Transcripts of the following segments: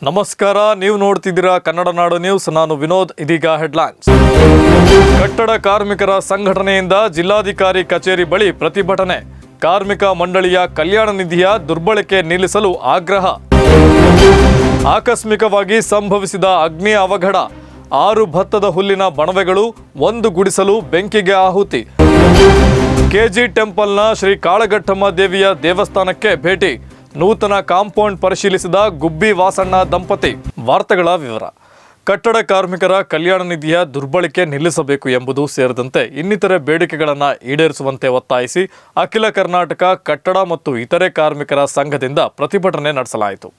ನಮಸ್ಕಾರ, ನೀವು ನೋಡ್ತಿದ್ದೀರಾ ಕನ್ನಡ ನಾಡು ನ್ಯೂಸ್. ನಾನು ವಿನೋದ್. ಇದೀಗ ಹೆಡ್ಲೈನ್ಸ್. ಕಟ್ಟಡ ಕಾರ್ಮಿಕರ ಸಂಘಟನೆಯಿಂದ ಜಿಲ್ಲಾಧಿಕಾರಿ ಕಚೇರಿ ಬಳಿ ಪ್ರತಿಭಟನೆ. ಕಾರ್ಮಿಕ ಮಂಡಳಿಯ ಕಲ್ಯಾಣ ನಿಧಿಯ ದುರ್ಬಳಕೆ ನಿಲ್ಲಿಸಲು ಆಗ್ರಹ. ಆಕಸ್ಮಿಕವಾಗಿ ಸಂಭವಿಸಿದ ಅಗ್ನಿ ಅವಘಡ. 6 ಭತ್ತದ ಹುಲ್ಲಿನ ಬಣವೆಗಳು, 1 ಗುಡಿಸಲು ಬೆಂಕಿಗೆ ಆಹುತಿ. ಕೆಜಿ ಟೆಂಪಲ್ನ ಶ್ರೀ ಕಾಳಘಟ್ಟಮ್ಮ ದೇವಿಯ ದೇವಸ್ಥಾನಕ್ಕೆ ಭೇಟಿ. ನೂತನ ಕಾಂಪೌಂಡ್ ಪರಿಶೀಲಿಸಿದ ಗುಬ್ಬಿ ವಾಸಣ್ಣ ದಂಪತಿ. ವಾರ್ತೆಗಳ ವಿವರ. ಕಟ್ಟಡ ಕಾರ್ಮಿಕರ ಕಲ್ಯಾಣ ನಿಧಿಯ ದುರ್ಬಳಕೆ ನಿಲ್ಲಿಸಬೇಕು ಎಂಬುದು ಸೇರಿದಂತೆ ಇನ್ನಿತರೆ ಬೇಡಿಕೆಗಳನ್ನು ಈಡೇರಿಸುವಂತೆ ಒತ್ತಾಯಿಸಿ ಅಖಿಲ ಕರ್ನಾಟಕ ಕಟ್ಟಡ ಮತ್ತು ಇತರೆ ಕಾರ್ಮಿಕರ ಸಂಘದಿಂದ ಪ್ರತಿಭಟನೆ ನಡೆಸಲಾಯಿತು.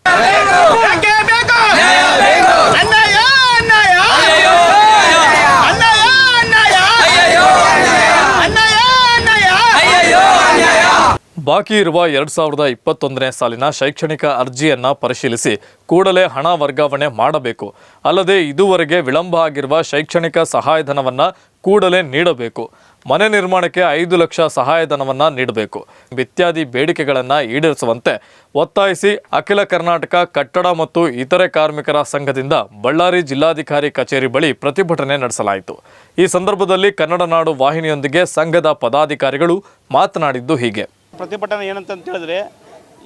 ಬಾಕಿ ಇರುವ 2021ನೇ ಸಾಲಿನ ಶೈಕ್ಷಣಿಕ ಅರ್ಜಿಯನ್ನು ಪರಿಶೀಲಿಸಿ ಕೂಡಲೇ ಹಣ ವರ್ಗಾವಣೆ ಮಾಡಬೇಕು. ಅಲ್ಲದೆ ಇದುವರೆಗೆ ವಿಳಂಬ ಆಗಿರುವ ಶೈಕ್ಷಣಿಕ ಸಹಾಯಧನವನ್ನು ಕೂಡಲೇ ನೀಡಬೇಕು. ಮನೆ ನಿರ್ಮಾಣಕ್ಕೆ 5 ಲಕ್ಷ ಸಹಾಯಧನವನ್ನು ನೀಡಬೇಕು. ಇತ್ಯಾದಿ ಬೇಡಿಕೆಗಳನ್ನು ಈಡೇರಿಸುವಂತೆ ಒತ್ತಾಯಿಸಿ ಅಖಿಲ ಕರ್ನಾಟಕ ಕಟ್ಟಡ ಮತ್ತು ಇತರೆ ಕಾರ್ಮಿಕರ ಸಂಘದಿಂದ ಬಳ್ಳಾರಿ ಜಿಲ್ಲಾಧಿಕಾರಿ ಕಚೇರಿ ಬಳಿ ಪ್ರತಿಭಟನೆ ನಡೆಸಲಾಯಿತು. ಈ ಸಂದರ್ಭದಲ್ಲಿ ಕನ್ನಡ ನಾಡು ವಾಹಿನಿಯೊಂದಿಗೆ ಸಂಘದ ಪದಾಧಿಕಾರಿಗಳು ಮಾತನಾಡಿದ್ದು ಹೀಗೆ. ಪ್ರತಿಭಟನೆ ಏನಂತ ಹೇಳಿದ್ರೆ,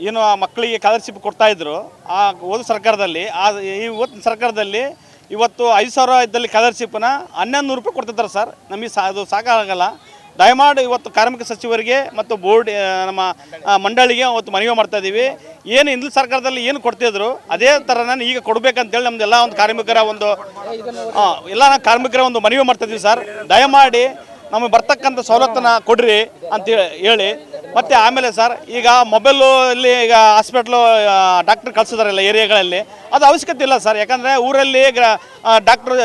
ಏನು ಆ ಮಕ್ಕಳಿಗೆ ಸ್ಕಾಲರ್ಶಿಪ್ ಕೊಡ್ತಾ ಇದ್ರು ಆ ಓದು ಸರ್ಕಾರದಲ್ಲಿ, ಇವತ್ತು ಸರ್ಕಾರದಲ್ಲಿ ಇವತ್ತು 5,000 ಇದ್ದಲ್ಲಿ ಸ್ಕಾಲರ್ಶಿಪ್ನ 1,100 ರೂಪಾಯಿ ಕೊಡ್ತಿದ್ದಾರೆ ಸರ್. ನಮಗೆ ಅದು ಸಾಕಾಗಲ್ಲ. ದಯಮಾಡಿ ಇವತ್ತು ಕಾರ್ಮಿಕ ಸಚಿವರಿಗೆ ಮತ್ತು ಬೋರ್ಡ್ ನಮ್ಮ ಮಂಡಳಿಗೆ ಅವತ್ತು ಮನವಿ ಮಾಡ್ತಾ ಇದ್ದೀವಿ. ಏನು ಹಿಂದಿನ ಸರ್ಕಾರದಲ್ಲಿ ಏನು ಕೊಡ್ತಿದ್ರು ಅದೇ ಥರನ ಈಗ ಕೊಡಬೇಕಂತೇಳಿ ನಮ್ಮದೆಲ್ಲ ಒಂದು ಕಾರ್ಮಿಕರ ಒಂದು ಮನವಿ ಮಾಡ್ತಾ ಇದ್ದೀವಿ ಸರ್. ದಯಮಾಡಿ ನಮಗೆ ಬರ್ತಕ್ಕಂಥ ಸವಲತ್ತನ್ನು ಕೊಡ್ರಿ ಅಂತ ಹೇಳಿ. ಮತ್ತು ಆಮೇಲೆ ಸರ್, ಈಗ ಮೊಬೈಲು ಇಲ್ಲಿ ಈಗ ಹಾಸ್ಪಿಟ್ಲು ಡಾಕ್ಟ್ರ್ ಕಳ್ಸಿದಾರಲ್ಲ ಏರಿಯಾಗಳಲ್ಲಿ, ಅದು ಅವಶ್ಯಕತೆ ಇಲ್ಲ ಸರ್. ಯಾಕಂದರೆ ಊರಲ್ಲಿ ಡಾಕ್ಟ್ರ್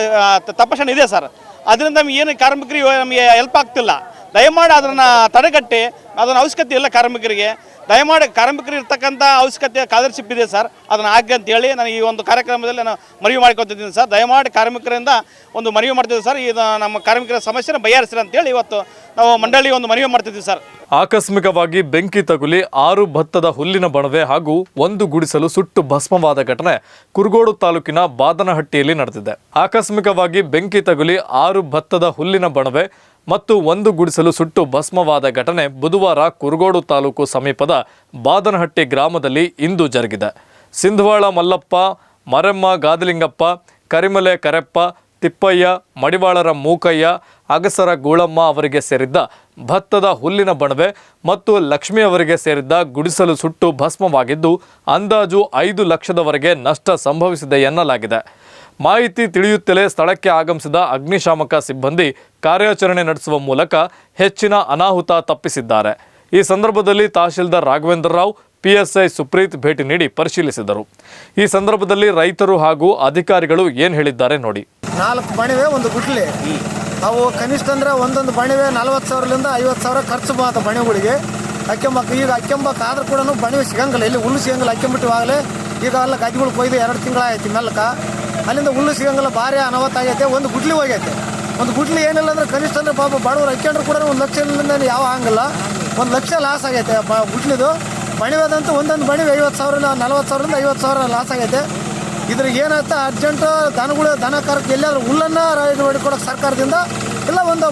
ತಪಾಸಣೆ ಇದೆ ಸರ್. ಅದರಿಂದ ನಮಗೆ ಏನು ಕಾರ್ಮಿಕರಿಗೆ ನಮಗೆ ಹೆಲ್ಪ್ ಆಗ್ತಿಲ್ಲ. ದಯಮಾಡಿ ಅದನ್ನು ತಡೆಗಟ್ಟಿ, ಅದನ್ನು ಅವಶ್ಯಕತೆ ಇಲ್ಲ ಕಾರ್ಮಿಕರಿಗೆ. ದಯಮಾಡಿ ಕಾರ್ಮಿಕರು ಇರ್ತಕ್ಕಂಥ ಅವಶ್ಯಕತೆ ಸ್ಕಾಲರ್ಶಿಪ್ ಇದೆ ಸರ್, ಅದನ್ನು ಆಗಿ ಅಂತೇಳಿ ನಾನು ಈ ಒಂದು ಕಾರ್ಯಕ್ರಮದಲ್ಲಿ ನಾನು ಮನವಿ ಮಾಡ್ಕೊತಿದ್ದೀನಿ ಸರ್. ದಯಮಾಡಿ ಕಾರ್ಮಿಕರಿಂದ ಒಂದು ಮನವಿ ಮಾಡ್ತಿದ್ದೀವಿ ಸರ್. ಇದು ನಮ್ಮ ಕಾರ್ಮಿಕರ ಸಮಸ್ಯೆನ ಬಗೆಹರಿಸಿರಿ ಅಂತೇಳಿ ಇವತ್ತು ನಾವು ಮಂಡಳಿ ಒಂದು ಮನವಿ ಮಾಡ್ತಿದ್ದೀವಿ ಸರ್. ಆಕಸ್ಮಿಕವಾಗಿ ಬೆಂಕಿ ತಗುಲಿ 6 ಭತ್ತದ ಹುಲ್ಲಿನ ಬಣವೆ ಹಾಗೂ 1 ಗುಡಿಸಲು ಸುಟ್ಟು ಭಸ್ಮವಾದ ಘಟನೆ ಕುರುಗೋಡು ತಾಲೂಕಿನ ಬಾದನಹಟ್ಟಿಯಲ್ಲಿ ನಡೆದಿದೆ. ಆಕಸ್ಮಿಕವಾಗಿ ಬೆಂಕಿ ತಗುಲಿ 6 ಭತ್ತದ ಹುಲ್ಲಿನ ಬಣವೆ ಮತ್ತು 1 ಗುಡಿಸಲು ಸುಟ್ಟು ಭಸ್ಮವಾದ ಘಟನೆ ಬುಧವಾರ ಕುರುಗೋಡು ತಾಲೂಕು ಸಮೀಪದ ಬಾದನಹಟ್ಟಿ ಗ್ರಾಮದಲ್ಲಿ ಇಂದು ಜರುಗಿದೆ. ಸಿಂಧವಾಳ ಮಲ್ಲಪ್ಪ, ಮರೆಮ್ಮ ಗಾದಲಿಂಗಪ್ಪ, ಕರಿಮಲೆ ಕರೆಪ್ಪ, ತಿಪ್ಪಯ್ಯ, ಮಡಿವಾಳರ ಮೂಕಯ್ಯ, ಅಗಸರ ಗೂಳಮ್ಮ ಅವರಿಗೆ ಸೇರಿದ್ದ ಭತ್ತದ ಹುಲ್ಲಿನ ಬಣವೆ ಮತ್ತು ಲಕ್ಷ್ಮಿ ಅವರಿಗೆ ಸೇರಿದ್ದ ಗುಡಿಸಲು ಸುಟ್ಟು ಭಸ್ಮವಾಗಿದ್ದು ಅಂದಾಜು 5 ಲಕ್ಷದವರೆಗೆ ನಷ್ಟ ಸಂಭವಿಸಿದೆ ಎನ್ನಲಾಗಿದೆ. ಮಾಹಿತಿ ತಿಳಿಯುತ್ತಲೇ ಸ್ಥಳಕ್ಕೆ ಆಗಮಿಸಿದ ಅಗ್ನಿಶಾಮಕ ಸಿಬ್ಬಂದಿ ಕಾರ್ಯಾಚರಣೆ ನಡೆಸುವ ಮೂಲಕ ಹೆಚ್ಚಿನ ಅನಾಹುತ ತಪ್ಪಿಸಿದ್ದಾರೆ. ಈ ಸಂದರ್ಭದಲ್ಲಿ ತಹಶೀಲ್ದಾರ್ ರಾಘವೇಂದ್ರ ರಾವ್, PSI ಸುಪ್ರೀತ್ ಭೇಟಿ ನೀಡಿ ಪರಿಶೀಲಿಸಿದರು. ಈ ಸಂದರ್ಭದಲ್ಲಿ ರೈತರು ಹಾಗೂ ಅಧಿಕಾರಿಗಳು ಏನು ಹೇಳಿದ್ದಾರೆ ನೋಡಿ. 4 ಬಣಿವೆ 1 ಗುಡ್ಲಿ, ಅವು ಕನಿಷ್ಠ ಅಂದರೆ ಒಂದೊಂದು ಬಣಿವೆ 40,000ರಿಂದ 50,000 ಖರ್ಚು ಮಾತ ಬಣಿಗಳಿಗೆ. ಈಗ ಅಕ್ಕೆಂಬಕ್ಕಾದ್ರೂ ಕೂಡ ಬಣಿವೆ ಸಿಗಂಗಿಲ್ಲ, ಇಲ್ಲಿ ಹುಲ್ಲು ಸಿಗಂಗಿಲ್ಲ. ಅಕ್ಕೆಂಬಿಟ್ಟಿವಾಗಲೇ ಈಗ ಎಲ್ಲ ಗದ್ದೆಗಳು ಕೊಯ್ದು 2 ತಿಂಗಳಾಯ್ತು ಮೆಲ್ಲಕ. ಅಲ್ಲಿಂದ ಹುಲ್ಲು ಸಿಗಂಗಿಲ್ಲ, ಭಾರಿ ಅನಾಹುತ ಆಗೈತೆ. 1 ಗುಡ್ಲಿ ಹೋಗೈತೆ. 1 ಗುಡ್ಲಿ ಏನಿಲ್ಲ ಅಂದ್ರೆ ಕನಿಷ್ಠ ಅಂದರೆ ಪಾಪ ಬಡವರು ಅಕ್ಕೊಂಡ್ರು ಕೂಡ 1 ಲಕ್ಷದಿಂದ ಯಾವ ಹಂಗಿಲ್ಲ. 1 ಲಕ್ಷ ಲಾಸ್ ಆಗೈತೆ ಗುಡ್ಲಿದು. ಬಣಿವೆದಂತೂ ಒಂದೊಂದು ಬಣಿವೆ 50,000, 40,000ರಿಂದ 50,000 ಲಾಸ್ ಆಗೈತೆ. ಇದ್ರಿಗೆ ಏನಾಯ್ತು, ಅರ್ಜೆಂಟು ದನ ಕರಕ್ಕೆ ಎಲ್ಲಾದ್ರೂ ಹುಲ್ಲನ್ನು ಮಾಡಿಕೊಡೋಕೆ ಸರ್ಕಾರದಿಂದ ಇಲ್ಲ ಒಂದು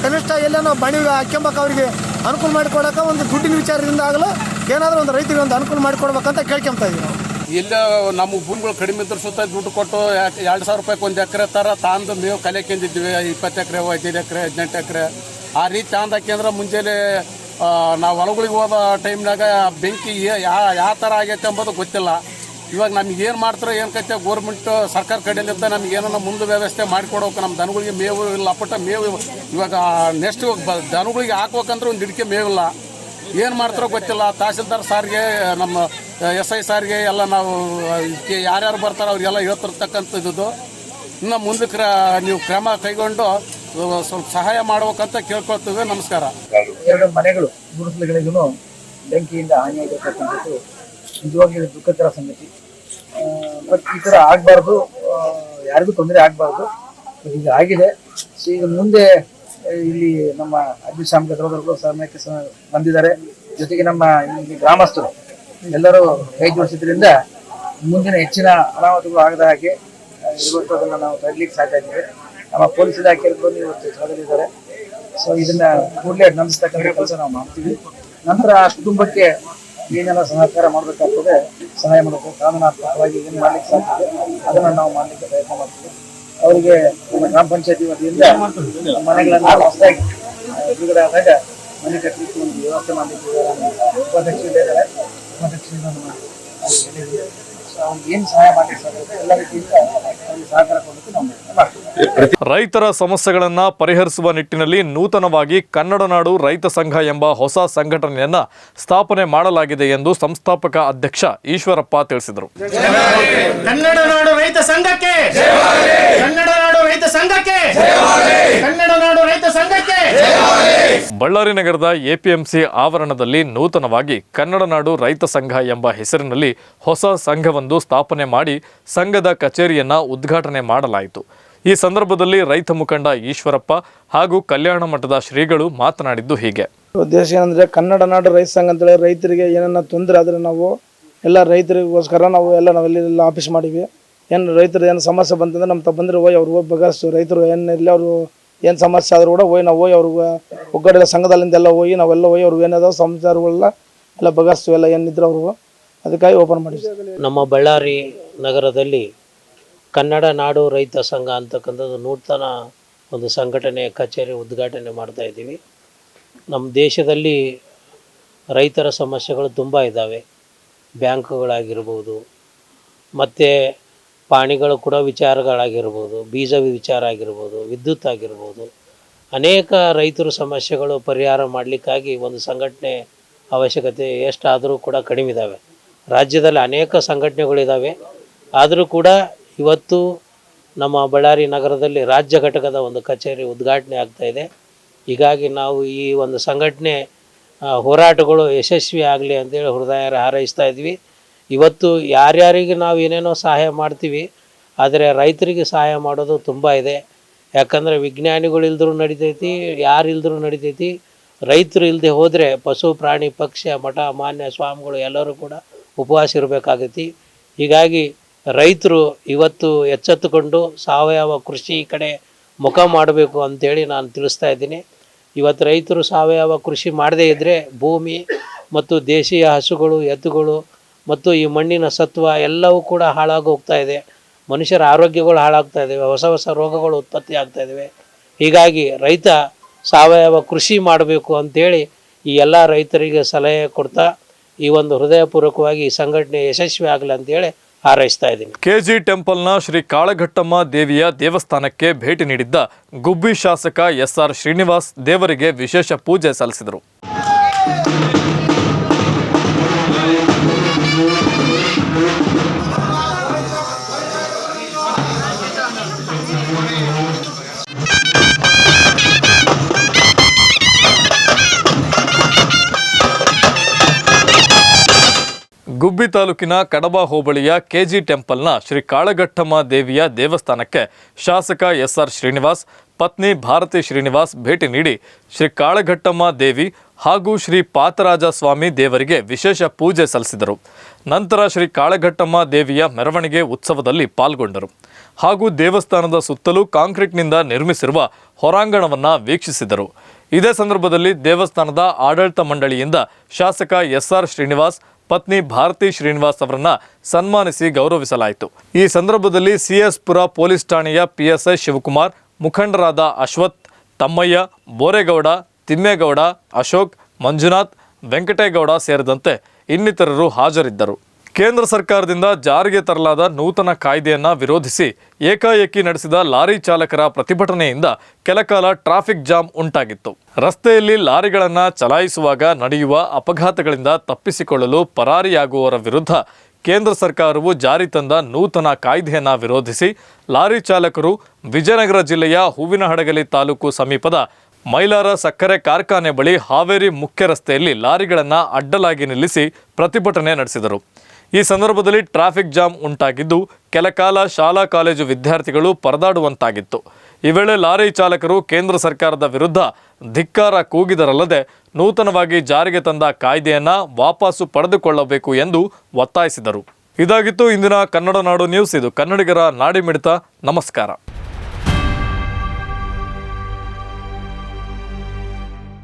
ಕನಿಷ್ಠ ಎಲ್ಲೇನೋ ಬಣಿವೆ ಹಾಕ್ಯಂಬಕ್ಕೆ ಅವರಿಗೆ ಅನುಕೂಲ ಮಾಡಿಕೊಡೋಕೆ ಒಂದು ದುಡ್ಡಿನ ವಿಚಾರದಿಂದ ಆಗಲ್ಲ, ಏನಾದರೂ ಒಂದು ರೈತರಿಗೆ ಒಂದು ಅನುಕೂಲ ಮಾಡಿಕೊಡ್ಬೇಕಂತ ಕೇಳ್ಕೊಂತ ಇದ್ದೀವಿ ನಾವು. ಇಲ್ಲ ನಮ್ಮ ಭೂಮಿಗಳು ಕಡಿಮೆ ಇದ್ರೆ ಸುತ್ತ ದುಡ್ಡು ಕೊಟ್ಟು 2,000 ರೂಪಾಯಿಗೆ 1 ಎಕರೆ ಥರ ತಾಂದು ಮೇವು ಕಲಿಯಕೊಂಡಿದ್ವಿ. 20 ಎಕರೆ, 15 ಎಕರೆ, 18 ಎಕರೆ ಆ ರೀತಿ ತಾಂದಾಕೆಂದ್ರೆ ಮುಂಜಾನೆ ನಾವು ಹೊಲಗಳಿಗೆ ಹೋದ ಟೈಮ್ನಾಗ ಬೆಂಕಿ ಯಾವ ಥರ ಆಗೈತೆ ಅಂಬೋದು ಗೊತ್ತಿಲ್ಲ. ಇವಾಗ ನಮ್ಗೆ ಏನು ಮಾಡ್ತಾರೋ ಏನು ಕೈತೆ ಗೋರ್ಮೆಂಟ್ ಸರ್ಕಾರ ಕಡೆಯಿಂದ ನಮ್ಗೆ ಏನೋ ಮುಂದೆ ವ್ಯವಸ್ಥೆ ಮಾಡಿಕೊಡೋಕೆ. ನಮ್ಮ ದನಗಳಿಗೆ ಮೇವು ಇಲ್ಲ, ಪಟ್ಟ ಮೇವು ಇವಾಗ ನೆಕ್ಸ್ಟ್ ದನಗಳಿಗೆ ಹಾಕ್ಬೇಕಂದ್ರೆ ಒಂದು ಹಿಡಿಕೆ ಮೇವಿಲ್ಲ. ಏನು ಮಾಡ್ತಾರೋ ಗೊತ್ತಿಲ್ಲ. ತಹಸೀಲ್ದಾರ್ ಸಾರಿಗೆ, ನಮ್ಮ SI ಸಾರಿಗೆ ಎಲ್ಲ ನಾವು ಯಾರ್ಯಾರು ಬರ್ತಾರೋ ಅವ್ರಿಗೆಲ್ಲ ಹೇಳ್ತಿರ್ತಕ್ಕಂಥದ್ದು. ಇನ್ನು ಮುಂದಕ್ಕೆ ನೀವು ಕ್ರಮ ಕೈಗೊಂಡು ಸ್ವಲ್ಪ ಸಹಾಯ ಮಾಡ್ಬೇಕಂತ ಕೇಳ್ಕೊಳ್ತೀವಿ. ನಮಸ್ಕಾರ. 2 ಮನೆಗಳು ಗುಡಿಸಲುಗಳಿಗೂ ಬೆಂಕಿಯಿಂದ ಹಾನಿಯಾಗಿರ್ತಕ್ಕಂಥದ್ದು ನಿಜವಾಗಿ ದುಃಖಕರ ಸಂಗತಿ. ಬಟ್ ಈ ಥರ ಆಗಬಾರ್ದು, ಯಾರಿಗೂ ತೊಂದರೆ ಆಗಬಾರ್ದು. ಈಗ ಆಗಿದೆ. ಈಗ ಮುಂದೆ ಇಲ್ಲಿ ನಮ್ಮ ಅಗ್ನಿಶಾಮಕ ದಳದವರು ಸಮಯಕ್ಕೆ ಬಂದಿದ್ದಾರೆ. ಜೊತೆಗೆ ನಮ್ಮ ಇಲ್ಲಿ ಗ್ರಾಮಸ್ಥರು ಎಲ್ಲರೂ ಕೈ ಜೋಡಿಸಿದ್ರಿಂದ ಮುಂದಿನ ಹೆಚ್ಚಿನ ಅನಾಹುತಗಳು ಆಗದ ಹಾಗೆ ಇವತ್ತು ಅದನ್ನು ನಾವು ತಡಲಿಕ್ಕೆ ಸಾಧ್ಯ ಇದ್ದೀವಿ. ನಮ್ಮ ಪೊಲೀಸ್ ಇಲಾಖೆಯಲ್ಲಿ ಬಂದು ಇವತ್ತು ಸ್ಥಳದಲ್ಲಿದ್ದಾರೆ. ಸೊ ಇದನ್ನ ಕೂಡಲೇ ನಂಬಿಸ್ತಕ್ಕಂಥ ಕೆಲಸ ನಾವು ಮಾಡ್ತೀವಿ. ನಂತರ ಆ ಕುಟುಂಬಕ್ಕೆ ಏನೆಲ್ಲ ಸಹಕಾರ ಮಾಡಬೇಕಾಗ್ತದೆ ಸಹಾಯ ಮಾಡಬೇಕು. ಕಾನೂನಾತ್ಮಕವಾಗಿ ಏನು ಮಾಡ್ಲಿಕ್ಕೆ ಸಾಧ್ಯ ಅದನ್ನು ನಾವು ಮಾಡಲಿಕ್ಕೆ ಪ್ರಯತ್ನ ಮಾಡ್ತೀವಿ. ಅವರಿಗೆ ನಮ್ಮ ಗ್ರಾಮ ಪಂಚಾಯತಿ ವತಿಯಿಂದ ಮನೆಗಳನ್ನು ಹೊಸದಾಗಿ ಬಿಡುಗಡೆ ಆದಾಗ ಮನೆ ಕಟ್ಟಲಿಕ್ಕೆ ಒಂದು ವ್ಯವಸ್ಥೆ ಮಾಡಲಿಕ್ಕೆ ಉಪಾಧ್ಯಕ್ಷರಿದ್ದಾರೆ. ಅವ್ರಿಗೆ ಏನು ಸಹಾಯ ಮಾಡಲಿಕ್ಕೆ ಸಾಧ್ಯ ಎಲ್ಲ ರೀತಿಯಿಂದ ಅವ್ರಿಗೆ ಸಹಕಾರ ಕೊಡಲಿಕ್ಕೆ ನಾವು ಮಾಡ್ತೀವಿ. ರೈತರ ಸಮಸ್ಯೆಗಳನ್ನ ಪರಿಹರಿಸುವ ನಿಟ್ಟಿನಲ್ಲಿ ನೂತನವಾಗಿ ಕನ್ನಡ ನಾಡು ರೈತ ಸಂಘ ಎಂಬ ಹೊಸ ಸಂಘಟನೆಯನ್ನ ಸ್ಥಾಪನೆ ಮಾಡಲಾಗಿದೆ ಎಂದು ಸಂಸ್ಥಾಪಕ ಅಧ್ಯಕ್ಷ ಈಶ್ವರಪ್ಪ ತಿಳಿಸಿದರು. ಕನ್ನಡ ನಾಡು ರೈತ ಸಂಘಕ್ಕೆ, ಕನ್ನಡ ನಾಡು ರೈತ ಸಂಘಕ್ಕೆ, ಕನ್ನಡ ನಾಡು ರೈತ ಸಂಘಕ್ಕೆ. ಬಳ್ಳಾರಿ ನಗರದ ಎಪಿಎಂಸಿ ಆವರಣದಲ್ಲಿ ನೂತನವಾಗಿ ಕನ್ನಡ ನಾಡು ರೈತ ಸಂಘ ಎಂಬ ಹೆಸರಿನಲ್ಲಿ ಹೊಸ ಸಂಘವೊಂದು ಸ್ಥಾಪನೆ ಮಾಡಿ ಸಂಘದ ಕಚೇರಿಯನ್ನ ಉದ್ಘಾಟನೆ ಮಾಡಲಾಯಿತು. ಈ ಸಂದರ್ಭದಲ್ಲಿ ರೈತ ಮುಖಂಡ ಈಶ್ವರಪ್ಪ ಹಾಗೂ ಕಲ್ಯಾಣ ಮಠದ ಶ್ರೀಗಳು ಮಾತನಾಡಿದ್ದು ಹೀಗೆ. ಉದ್ದೇಶ ಏನಂದರೆ ಕನ್ನಡ ನಾಡು ರೈತ ಸಂಘ ಅಂತೇಳಿ ರೈತರಿಗೆ ಏನನ್ನ ತೊಂದರೆ ಆದರೆ ನಾವು ಎಲ್ಲ ರೈತರಿಗೋಸ್ಕರ ನಾವೆಲ್ಲ ಆಫೀಸ್ ಮಾಡೀವಿ. ಏನು ರೈತರು ಏನು ಸಮಸ್ಯೆ ಬಂತಂದ್ರೆ ನಮ್ಮ ಬಂದರೆ ಹೋಗಿ ಅವ್ರು ಹೋಗಿ ಬಗೆಹರಿಸ್ತೀವಿ. ರೈತರು ಏನಿಲ್ಲ ಅವರು ಏನು ಸಮಸ್ಯೆ ಆದರೂ ಕೂಡ ಹೋಗಿ ನಾವು ಹೋಗಿ ಅವ್ರಿಗೆ ಒಗ್ಗಡೆ ಸಂಘದಲ್ಲಿಂದ ಎಲ್ಲ ಹೋಗಿ ನಾವೆಲ್ಲ ಹೋಗಿ ಅವ್ರು ಏನಾದ್ರು ಸಮಸ್ಯೆಗಳೆಲ್ಲ ಎಲ್ಲ ಬಗೆಹರಿಸ್ತೀವಿ. ಎಲ್ಲ ಏನಿದ್ರು ಅವರು ಅದಕ್ಕಾಗಿ ಓಪನ್ ಮಾಡಿದ್ವಿ. ನಮ್ಮ ಬಳ್ಳಾರಿ ನಗರದಲ್ಲಿ ಕನ್ನಡ ನಾಡು ರೈತ ಸಂಘ ಅಂತಕ್ಕಂಥದ್ದು ನೂತನ ಒಂದು ಸಂಘಟನೆ ಕಚೇರಿ ಉದ್ಘಾಟನೆ ಮಾಡ್ತಾ ಇದ್ದೀವಿ. ನಮ್ಮ ದೇಶದಲ್ಲಿ ರೈತರ ಸಮಸ್ಯೆಗಳು ತುಂಬ ಇದ್ದಾವೆ. ಬ್ಯಾಂಕ್ಗಳಾಗಿರ್ಬೋದು, ಮತ್ತು ಪಾಣಿಗಳು ಕೂಡ ವಿಚಾರಗಳಾಗಿರ್ಬೋದು, ಬೀಜ ವಿಚಾರ ಆಗಿರ್ಬೋದು, ವಿದ್ಯುತ್ ಆಗಿರ್ಬೋದು, ಅನೇಕ ರೈತರ ಸಮಸ್ಯೆಗಳು ಪರಿಹಾರ ಮಾಡಲಿಕ್ಕಾಗಿ ಒಂದು ಸಂಘಟನೆ ಅವಶ್ಯಕತೆ ಎಷ್ಟಾದರೂ ಕೂಡ ಕಡಿಮೆ ಇದ್ದಾವೆ. ರಾಜ್ಯದಲ್ಲಿ ಅನೇಕ ಸಂಘಟನೆಗಳಿದ್ದಾವೆ. ಆದರೂ ಕೂಡ ಇವತ್ತು ನಮ್ಮ ಬಳ್ಳಾರಿ ನಗರದಲ್ಲಿ ರಾಜ್ಯ ಘಟಕದ ಒಂದು ಕಚೇರಿ ಉದ್ಘಾಟನೆ ಆಗ್ತಾಯಿದೆ. ಹೀಗಾಗಿ ನಾವು ಈ ಒಂದು ಸಂಘಟನೆ ಹೋರಾಟಗಳು ಯಶಸ್ವಿ ಆಗಲಿ ಅಂತೇಳಿ ಹೃದಯ ಹಾರೈಸ್ತಾ ಇದ್ವಿ. ಇವತ್ತು ಯಾರ್ಯಾರಿಗೆ ನಾವು ಏನೇನೋ ಸಹಾಯ ಮಾಡ್ತೀವಿ, ಆದರೆ ರೈತರಿಗೆ ಸಹಾಯ ಮಾಡೋದು ತುಂಬ ಇದೆ. ಯಾಕಂದರೆ ವಿಜ್ಞಾನಿಗಳು ಇಲ್ದರೂ ನಡಿತೈತಿ, ಯಾರು ಇಲ್ದರೂ ನಡಿತೈತಿ. ರೈತರು ಇಲ್ಲದೆ ಹೋದರೆ ಪಶು ಪ್ರಾಣಿ ಪಕ್ಷಿ ಮಠ ಮಾನ್ಯ ಸ್ವಾಮಿಗಳು ಎಲ್ಲರೂ ಕೂಡ ಉಪವಾಸ ಇರಬೇಕಾಗೈತಿ. ಹೀಗಾಗಿ ರೈತರು ಇವತ್ತು ಎಚ್ಚೆತ್ತುಕೊಂಡು ಸಾವಯವ ಕೃಷಿ ಕಡೆ ಮುಖ ಮಾಡಬೇಕು ಅಂಥೇಳಿ ನಾನು ತಿಳಿಸ್ತಾ ಇದ್ದೀನಿ. ಇವತ್ತು ರೈತರು ಸಾವಯವ ಕೃಷಿ ಮಾಡದೇ ಇದ್ದರೆ ಭೂಮಿ ಮತ್ತು ದೇಶೀಯ ಹಸುಗಳು, ಎತ್ತುಗಳು ಮತ್ತು ಈ ಮಣ್ಣಿನ ಸತ್ವ ಎಲ್ಲವೂ ಕೂಡ ಹಾಳಾಗಿ ಹೋಗ್ತಾ ಇದೆ. ಮನುಷ್ಯರ ಆರೋಗ್ಯಗಳು ಹಾಳಾಗ್ತಾ ಇದ್ದಾವೆ, ಹೊಸ ಹೊಸ ರೋಗಗಳು ಉತ್ಪತ್ತಿ ಆಗ್ತಾ ಇದ್ದಾವೆ. ಹೀಗಾಗಿ ರೈತ ಸಾವಯವ ಕೃಷಿ ಮಾಡಬೇಕು ಅಂಥೇಳಿ ಈ ಎಲ್ಲ ರೈತರಿಗೆ ಸಲಹೆ ಕೊಡ್ತಾ ಈ ಒಂದು ಹೃದಯಪೂರ್ವಕವಾಗಿ ಈ ಸಂಘಟನೆ ಯಶಸ್ವಿ ಆಗಲಿ ಅಂತೇಳಿ ಹಾರೈಸ್ತಾ ಇದ್ದೀನಿ. ಕೆಜಿ ಟೆಂಪಲ್ನ ಶ್ರೀ ಕಾಳಘಟ್ಟಮ್ಮ ದೇವಿಯ ದೇವಸ್ಥಾನಕ್ಕೆ ಭೇಟಿ ನೀಡಿದ್ದ ಗುಬ್ಬಿ ಶಾಸಕ ಎಸ್ಆರ್ ಶ್ರೀನಿವಾಸ್ ದೇವರಿಗೆ ವಿಶೇಷ ಪೂಜೆ ಸಲ್ಲಿಸಿದರು. ಗುಬ್ಬಿ ತಾಲೂಕಿನ ಕಡಬ ಹೋಬಳಿಯ ಕೆಜಿ ಟೆಂಪಲ್ನ ಶ್ರೀ ಕಾಳಘಟ್ಟಮ್ಮ ದೇವಿಯ ದೇವಸ್ಥಾನಕ್ಕೆ ಶಾಸಕ ಎಸ್ಆರ್ ಶ್ರೀನಿವಾಸ್, ಪತ್ನಿ ಭಾರತಿ ಶ್ರೀನಿವಾಸ್ ಭೇಟಿ ನೀಡಿ ಶ್ರೀ ಕಾಳಘಟ್ಟಮ್ಮ ದೇವಿ ಹಾಗೂ ಶ್ರೀ ಪಾತರಾಜ ಸ್ವಾಮಿ ದೇವರಿಗೆ ವಿಶೇಷ ಪೂಜೆ ಸಲ್ಲಿಸಿದರು. ನಂತರ ಶ್ರೀ ಕಾಳಘಟ್ಟಮ್ಮ ದೇವಿಯ ಮೆರವಣಿಗೆ ಉತ್ಸವದಲ್ಲಿ ಪಾಲ್ಗೊಂಡರು ಹಾಗೂ ದೇವಸ್ಥಾನದ ಸುತ್ತಲೂ ಕಾಂಕ್ರೀಟ್ನಿಂದ ನಿರ್ಮಿಸಿರುವ ಹೊರಾಂಗಣವನ್ನು ವೀಕ್ಷಿಸಿದರು. ಇದೇ ಸಂದರ್ಭದಲ್ಲಿ ದೇವಸ್ಥಾನದ ಆಡಳಿತ ಮಂಡಳಿಯಿಂದ ಶಾಸಕ ಎಸ್ಆರ್ ಶ್ರೀನಿವಾಸ್, ಪತ್ನಿ ಭಾರತಿ ಶ್ರೀನಿವಾಸ್ ಅವರನ್ನ ಸನ್ಮಾನಿಸಿ ಗೌರವಿಸಲಾಯಿತು. ಈ ಸಂದರ್ಭದಲ್ಲಿ ಸಿಎಸ್ಪುರ ಪೊಲೀಸ್ ಠಾಣೆಯ ಪಿಎಸ್ಐ ಶಿವಕುಮಾರ್, ಮುಖಂಡರಾದ ಅಶ್ವಥ್, ತಮ್ಮಯ್ಯ, ಬೋರೇಗೌಡ, ತಿಮ್ಮೇಗೌಡ, ಅಶೋಕ್, ಮಂಜುನಾಥ್, ವೆಂಕಟೇಗೌಡ ಸೇರಿದಂತೆ ಇನ್ನಿತರರು ಹಾಜರಿದ್ದರು. ಕೇಂದ್ರ ಸರ್ಕಾರದಿಂದ ಜಾರಿಗೆ ತರಲಾದ ನೂತನ ಕಾಯ್ದೆಯನ್ನು ವಿರೋಧಿಸಿ ಏಕಾಏಕಿ ನಡೆಸಿದ ಲಾರಿ ಚಾಲಕರ ಪ್ರತಿಭಟನೆಯಿಂದ ಕೆಲಕಾಲ ಟ್ರಾಫಿಕ್ ಜಾಮ್ ಉಂಟಾಗಿತ್ತು. ರಸ್ತೆಯಲ್ಲಿ ಲಾರಿಗಳನ್ನು ಚಲಾಯಿಸುವಾಗ ನಡೆಯುವ ಅಪಘಾತಗಳಿಂದ ತಪ್ಪಿಸಿಕೊಳ್ಳಲು ಪರಾರಿಯಾಗುವವರ ವಿರುದ್ಧ ಕೇಂದ್ರ ಸರ್ಕಾರವು ಜಾರಿ ತಂದ ನೂತನ ಕಾಯ್ದೆಯನ್ನು ವಿರೋಧಿಸಿ ಲಾರಿ ಚಾಲಕರು ವಿಜಯನಗರ ಜಿಲ್ಲೆಯ ಹೂವಿನಹಡಗಲಿ ತಾಲೂಕು ಸಮೀಪದ ಮೈಲಾರ ಸಕ್ಕರೆ ಕಾರ್ಖಾನೆ ಬಳಿ ಹಾವೇರಿ ಮುಖ್ಯ ರಸ್ತೆಯಲ್ಲಿ ಲಾರಿಗಳನ್ನು ಅಡ್ಡಲಾಗಿ ನಿಲ್ಲಿಸಿ ಪ್ರತಿಭಟನೆ ನಡೆಸಿದರು. ಈ ಸಂದರ್ಭದಲ್ಲಿ ಟ್ರಾಫಿಕ್ ಜಾಮ್ ಉಂಟಾಗಿದ್ದು ಕೆಲಕಾಲ ಶಾಲಾ ಕಾಲೇಜು ವಿದ್ಯಾರ್ಥಿಗಳು ಪರದಾಡುವಂತಾಗಿತ್ತು. ಈ ವೇಳೆ ಲಾರಿ ಚಾಲಕರು ಕೇಂದ್ರ ಸರ್ಕಾರದ ವಿರುದ್ಧ ಧಿಕ್ಕಾರ ಕೂಗಿದರಲ್ಲದೆ ನೂತನವಾಗಿ ಜಾರಿಗೆ ತಂದ ಕಾಯ್ದೆಯನ್ನು ವಾಪಸ್ಸು ಪಡೆದುಕೊಳ್ಳಬೇಕು ಎಂದು ಒತ್ತಾಯಿಸಿದರು. ಇದಾಗಿತ್ತು ಇಂದಿನ ಕನ್ನಡ ನಾಡು ನ್ಯೂಸ್. ಇದು ಕನ್ನಡಿಗರ ನಾಡಿ ಮಿಡಿತ. ನಮಸ್ಕಾರ.